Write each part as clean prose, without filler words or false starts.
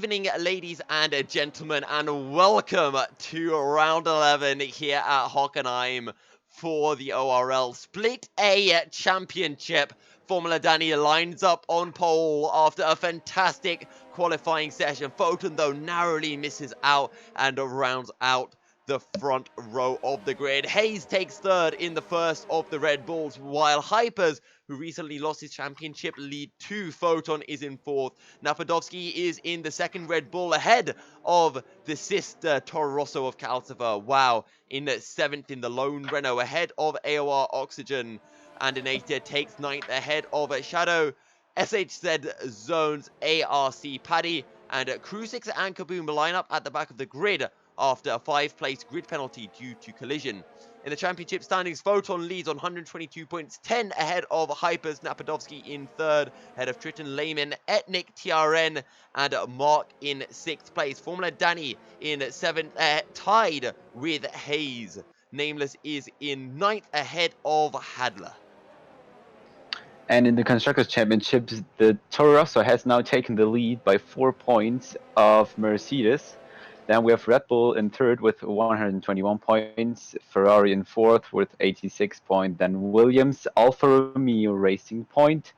evening, ladies and gentlemen, and welcome to round 11 here at Hockenheim for the ORL Split A Championship. Formula Danny lines up on pole after a fantastic qualifying session. Photon, though, narrowly misses out and rounds out the front row of the grid. Hayes takes third in the first of the Red Bulls, while Hypers, who recently lost his championship lead to Photon, is in fourth. Napadovsky is in the second Red Bull ahead of the sister Toro Rosso of Calcifer. Wow, in seventh in the lone Renault ahead of AOR Oxygen. And Anita takes ninth ahead of Shadow, SHZ Zones, ARC Paddy, and Crucix and Kaboom line up at the back of the grid after a 5-place grid penalty due to collision. In the championship standings, Photon leads on 122 points, 10 ahead of Hypers, Napadovsky in third, ahead of Triton, Lehman, Etnik, TRN, and Mark in 6th place. Formula Danny in 7th, tied with Hayes. Nameless is in 9th ahead of Hadler. And in the Constructors' Championship, the Toro Rosso has now taken the lead by 4 points of Mercedes. Then we have Red Bull in third with 121 points, Ferrari in fourth with 86 points, then Williams, Alfa Romeo Racing Point,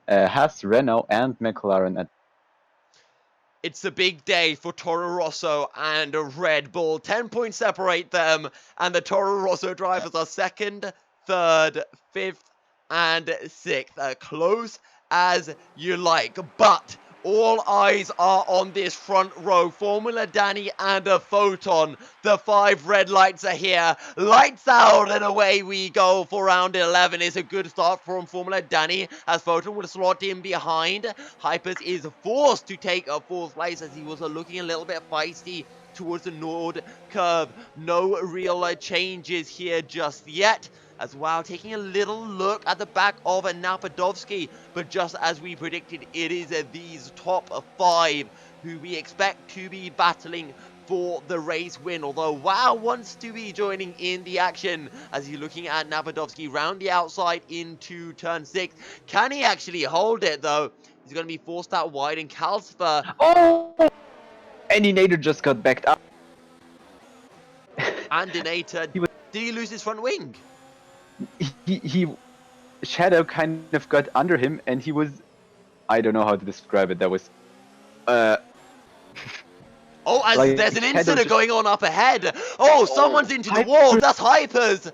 Haas, Renault, and McLaren at. It's a big day for Toro Rosso and Red Bull. 10 points separate them, and the Toro Rosso drivers are second, third, fifth, and 6th. Close as you like, but all eyes are on this front row. Formula Danny and a Photon. The 5 red lights are here. Lights out and away we go for round 11. It's a good start from Formula Danny as Photon will slot in behind. Hypers is forced to take a 4th place as he was looking a little bit feisty towards the Nord curve. No real changes here just yet. As well, taking a little look at the back of Napadovsky, but just as we predicted, it is these top 5 who we expect to be battling for the race win, although Wow wants to be joining in the action as he's looking at Napadovsky round the outside into turn 6. Can he actually hold it, though? He's going to be forced out wide, and Calcifer... Oh! Aninator just got backed up. And Inator... Did he lose his front wing? He Shadow kind of got under him, and he was, I don't know how to describe it. That was, oh, like, there's an incident going on up ahead. Oh, someone's into the wall. That's Hypers.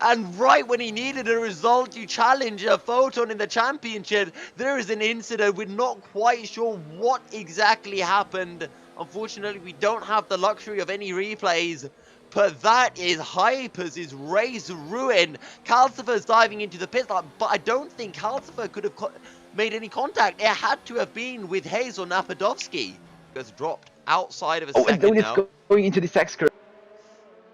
And right when he needed a result to challenge a Photon in the championship, there is an incident. We're not quite sure what exactly happened. Unfortunately, we don't have the luxury of any replays. But that is Hypers' race ruin. Calcifer's diving into the pit stop, but I don't think Calcifer could have made any contact. It had to have been with Hayes or Napadovsky. Has dropped outside of a second now. It's going into the sex curve.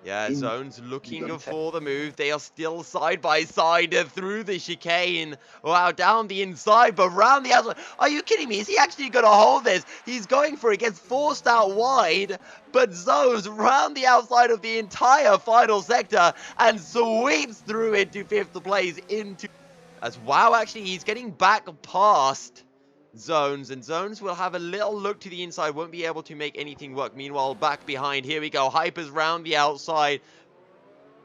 Yeah, Zone's looking for the move. They are still side by side through the chicane. Wow, down the inside, but round the outside. Are you kidding me? Is he actually going to hold this? He's going for it, gets forced out wide, but Zone's round the outside of the entire final sector and sweeps through into 5th place into... As Wow, actually, he's getting back past Zones, and Zones will have a little look to the inside, won't be able to make anything work. Meanwhile, back behind, here we go, Hypers round the outside.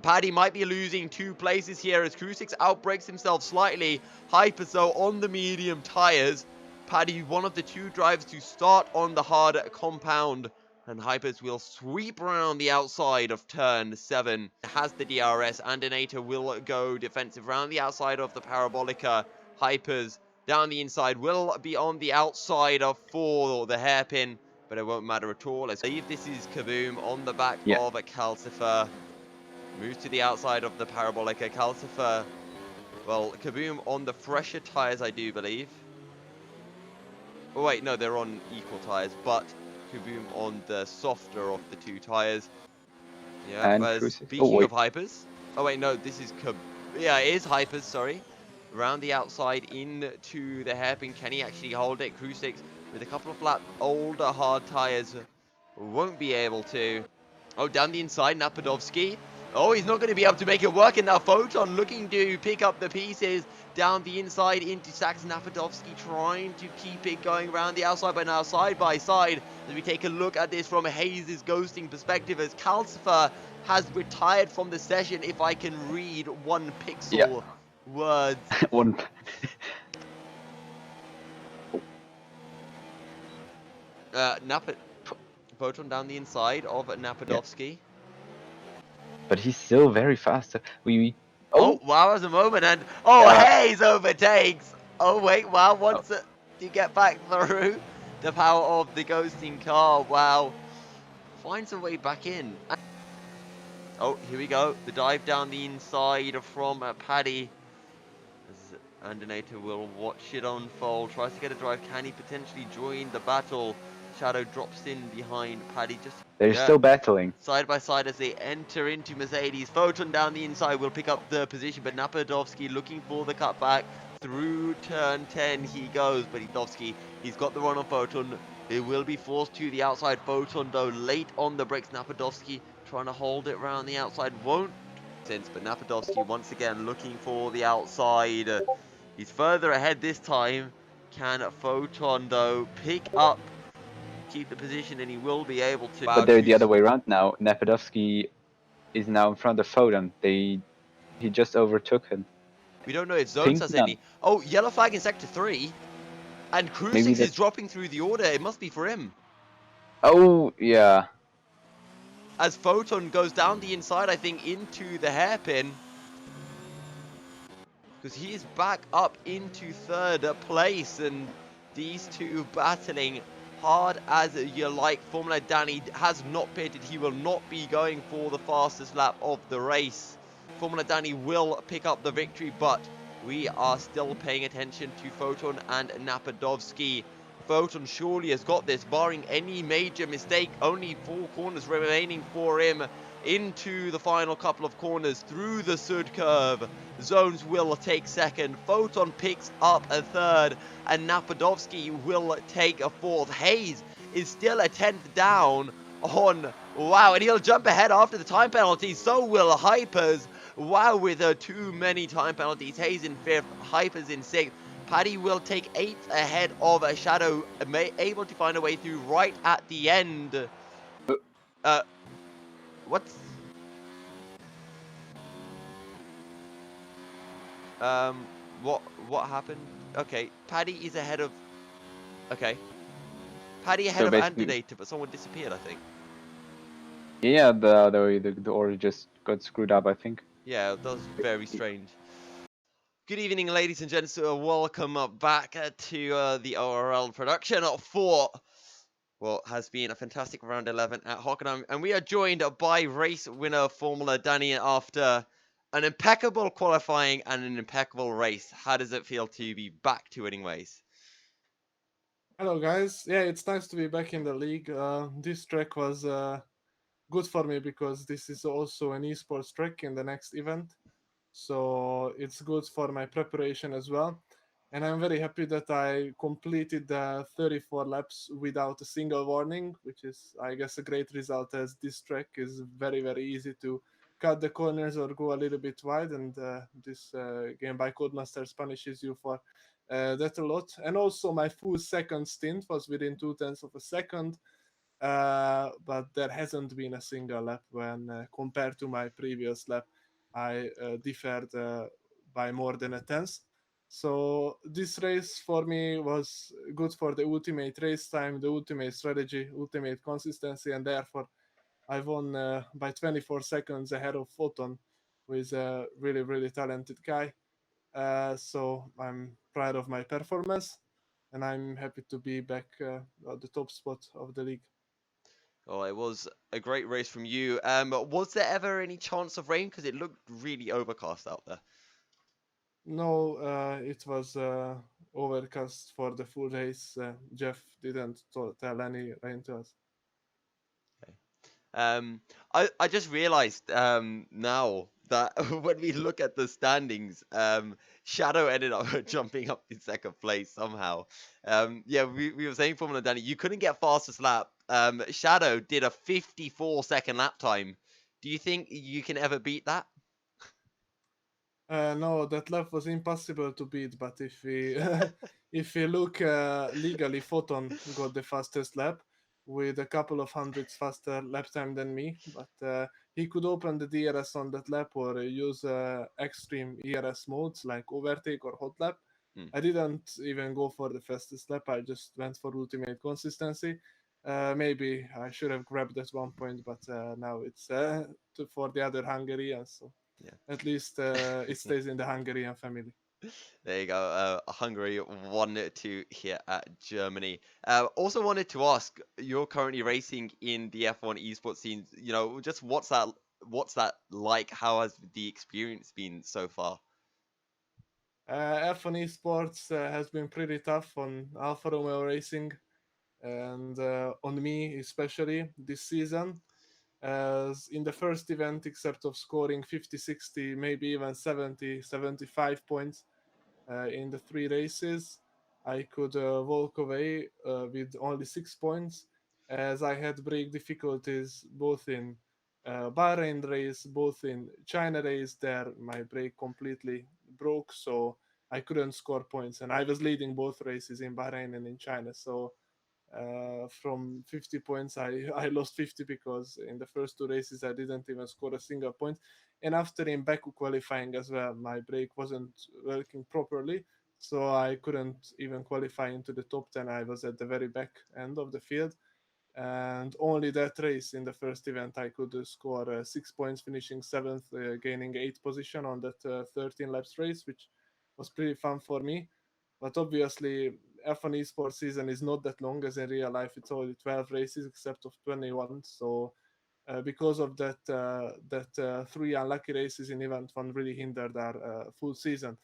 Paddy might be losing 2 places here as Crucix outbreaks himself slightly. Hypers, though, on the medium tires. Paddy, one of the 2 drives to start on the hard compound, and Hypers will sweep around the outside of turn 7. Has the DRS, and Anita will go defensive round the outside of the Parabolica. Hypers down the inside will be on the outside of for the hairpin, but it won't matter at all. Let's believe this is Kaboom on the back of a Calcifer. Moves to the outside of the Parabolica. Calcifer, well, Kaboom on the fresher tires, I do believe. Oh wait, no, they're on equal tires, but Kaboom on the softer of the 2 tires. Yeah, and but speaking of Hypers, oh wait, no, this is yeah, it is Hypers, sorry. Around the outside into the hairpin. Can he actually hold it? Crucix with a couple of flat older hard tires won't be able to. Oh, down the inside, Napadovsky. Oh, he's not going to be able to make it work, and now Photon looking to pick up the pieces down the inside into Saxon Napadovsky, trying to keep it going around the outside, but now side by side, as we take a look at this from Hayes' ghosting perspective, as Calcifer has retired from the session, if I can read one pixel words. One. Photon down the inside of Napadovsky. But he's still very fast. Oh, wow, there's a moment, and Hayes overtakes. Oh, wait, wow, wants it to get back through the power of the ghosting car. Wow, finds a way back in. Oh, here we go. The dive down the inside from Paddy. As Undernator will watch it unfold. Tries to get a drive. Can he potentially join the battle? Shadow drops in behind Paddy. They're still battling. Side by side as they enter into Mercedes. Photon down the inside will pick up the position, but Napadovsky looking for the cutback. Through turn 10 he goes, but he's got the run on Photon. It will be forced to the outside. Photon, though, late on the brakes. Napadovsky trying to hold it around the outside. Won't sense, but Napadovsky once again looking for the outside. He's further ahead this time. Can Photon, though, keep the position, and he will be able to. But they're the other way around now. Napadovsky is now in front of Photon. He just overtook him. We don't know if Zones has any. Oh, yellow flag in sector 3. And Cruisix is dropping through the order. It must be for him. Oh, yeah. As Photon goes down the inside, I think, into the hairpin. Because he is back up into 3rd place. And these two battling hard as you like. Formula Danny has not pitted. He will not be going for the fastest lap of the race. Formula Danny will pick up the victory, but we are still paying attention to Photon and Napadovsky. Photon surely has got this, barring any major mistake. Only 4 corners remaining for him into the final couple of corners through the Sud curve. Zones will take 2nd. Photon picks up a 3rd, and Napadovsky will take a 4th. Hayes is still a 10th down on. Wow, and he'll jump ahead after the time penalty. So will Hypers. Wow, with too many time penalties. Hayes in 5th, Hypers in 6th. Paddy will take 8th ahead of a Shadow, able to find a way through right at the end. What happened? Okay, Paddy is ahead of. Okay, Paddy ahead of Andonator, but someone disappeared, I think. Yeah, the order just got screwed up, I think. Yeah, that was very strange. Good evening, ladies and gents. Welcome back to the ORL production for what has been a fantastic round 11 at Hockenheim. And we are joined by race winner Formula Danny after an impeccable qualifying and an impeccable race. How does it feel to be back to winning ways? Hello, guys. Yeah, it's nice to be back in the league. This track was good for me because this is also an esports track in the next event. So it's good for my preparation as well. And I'm very happy that I completed the 34 laps without a single warning, which is, I guess, a great result, as this track is very, very easy to cut the corners or go a little bit wide. And this game by Codemasters punishes you for that a lot. And also my full second stint was within 0.2 of a second. But there hasn't been a single lap when compared to my previous lap. I differed by more than a tenth. So this race for me was good for the ultimate race time, the ultimate strategy, ultimate consistency, and therefore I won by 24 seconds ahead of Photon, who is a really, really talented guy. So I'm proud of my performance, and I'm happy to be back at the top spot of the league. Oh, it was a great race from you. Was there ever any chance of rain? Because it looked really overcast out there. No, it was overcast for the full race. Jeff didn't tell any rain to us. Okay. I just realized now that when we look at the standings, Shadow ended up jumping up in 2nd place somehow. Yeah, we were saying Formula Danny, you couldn't get fastest lap. Shadow did a 54-second lap time. Do you think you can ever beat that? No, that lap was impossible to beat. But if we if we look legally, Photon got the fastest lap with a couple of hundreds faster lap time than me. But he could open the DRS on that lap or use extreme ERS modes like overtake or hot lap. Mm. I didn't even go for the fastest lap. I just went for ultimate consistency. Maybe I should have grabbed at one point, but now it's for the other Hungarians. So Yeah. at least it stays in the Hungarian family. There you go. Hungary 1-2 here at Germany. Also wanted to ask, you're currently racing in the F1 esports scene. You know, just what's that like? How has the experience been so far? F1 esports has been pretty tough on Alfa Romeo Racing and on me especially this season. As in the first event, except of scoring 50, 60, maybe even 70, 75 points, in the three races, I could walk away with only 6 points, as I had brake difficulties both in Bahrain race, both in China race. There, my brake completely broke, so I couldn't score points, and I was leading both races in Bahrain and in China. So from 50 points, I lost 50 because in the first two races I didn't even score a single point. And after in Baku qualifying as well, my brake wasn't working properly, so I couldn't even qualify into the top 10. I was at the very back end of the field. And only that race in the first event I could score 6 points, finishing seventh, gaining eighth position on that 13 laps race, which was pretty fun for me. But obviously, F1 esports season is not that long, as in real life it's only 12 races except of 21. So because of that three unlucky races in event one really hindered our full season.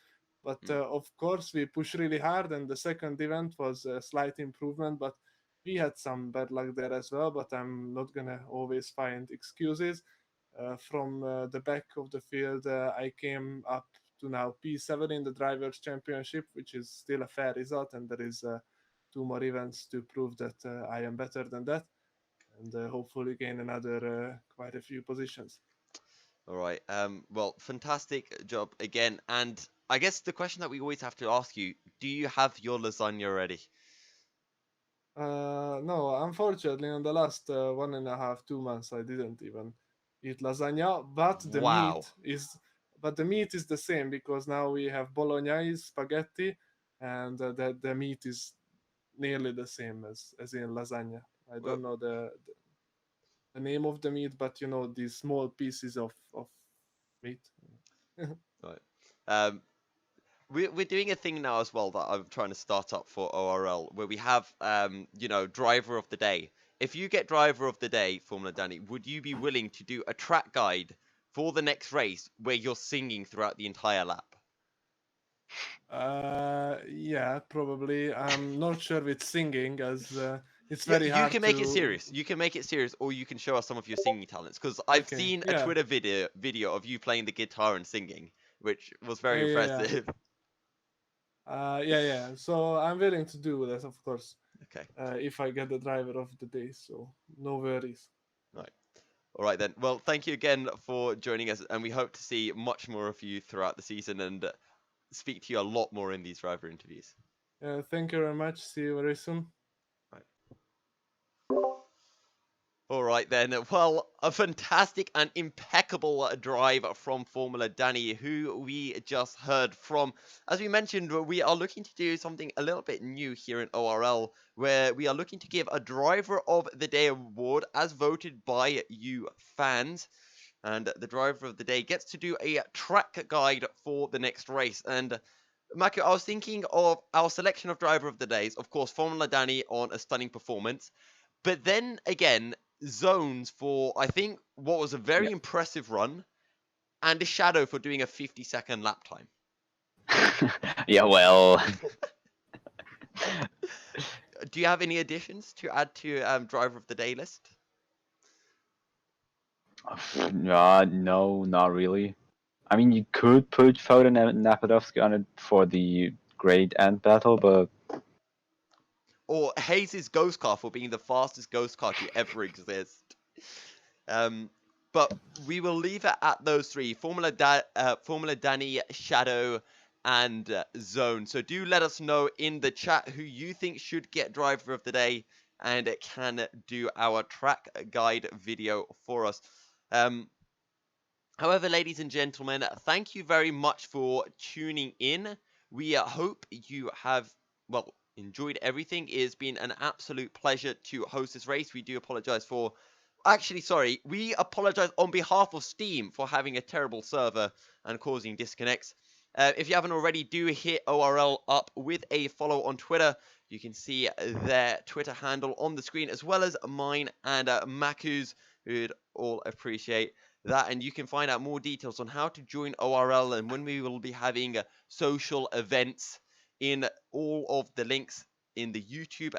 But Mm. of course, we pushed really hard, and the second event was a slight improvement. But we had some bad luck there as well. But I'm not gonna always find excuses. From the back of the field, I came up to now P7 in the Drivers' Championship, which is still a fair result, and there is two more events to prove that I am better than that, and hopefully gain another quite a few positions. All right. Well, fantastic job again. And I guess the question that we always have to ask you: do you have your lasagna ready? No, unfortunately, in the last 1.5, 2 months, I didn't even eat lasagna. Wow. But the meat is the same because now we have bolognese spaghetti, and the meat is nearly the same as in lasagna. I Well, don't know the name of the meat, but you know these small pieces of meat. right. Um, we're doing a thing now as well that I'm trying to start up for ORL, where we have driver of the day. If you get driver of the day, Formula Danny, would you be willing to do a track guide for the next race where you're singing throughout the entire lap? Yeah, probably. I'm not sure with singing, as it's Yeah, very you hard can make it to. serious. You can make it serious, or you can show us some of your singing talents. Because I've Okay, seen a yeah, Twitter video of you playing the guitar and singing, which was very yeah, impressive. yeah. So I'm willing to do that, of course, Okay, if I get the driver of the day. So no worries. right. All right then. Well, thank you again for joining us, and we hope to see much more of you throughout the season and speak to you a lot more in these driver interviews. Thank you very much. See you very soon. Right. All right then. Well, a fantastic and impeccable drive from Formula Danny, who we just heard from. As we mentioned, we are looking to do something a little bit new here in ORL, where we are looking to give a Driver of the Day award as voted by you fans. And the Driver of the Day gets to do a track guide for the next race. And Maku, I was thinking of our selection of Driver of the Days. Of course, Formula Danny on a stunning performance. But then again, zones for, I think, what was a Yeah. very impressive run, and a shadow for doing a 50-second lap time. Yeah, well, Do you have any additions to add to driver of the day list? no, not really. I mean, you could put Foden and Napadovsky on it for the great end battle, but Or Hayes' ghost car for being the fastest ghost car to ever exist? Um, But we will leave it at those three: Formula Danny, Shadow, and Zone. So do let us know in the chat who you think should get Driver of the Day and can do our track guide video for us. However, ladies and gentlemen, thank you very much for tuning in. We hope you have, well, enjoyed everything. It has been an absolute pleasure to host this race. We do apologize for... Actually, sorry, we apologize on behalf of Steam for having a terrible server and causing disconnects. If you haven't already, do hit ORL up with a follow on Twitter. You can see their Twitter handle on the screen, as well as mine and Maku's. We'd all appreciate that. And you can find out more details on how to join ORL and when we will be having social events in all of the links in the YouTube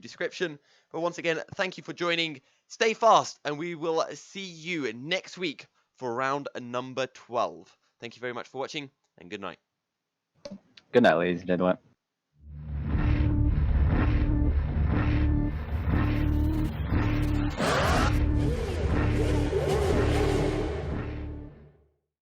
description. But once again, thank you for joining. Stay fast, and we will see you next week for round number 12. Thank you very much for watching, and good night. Good night, ladies and gentlemen.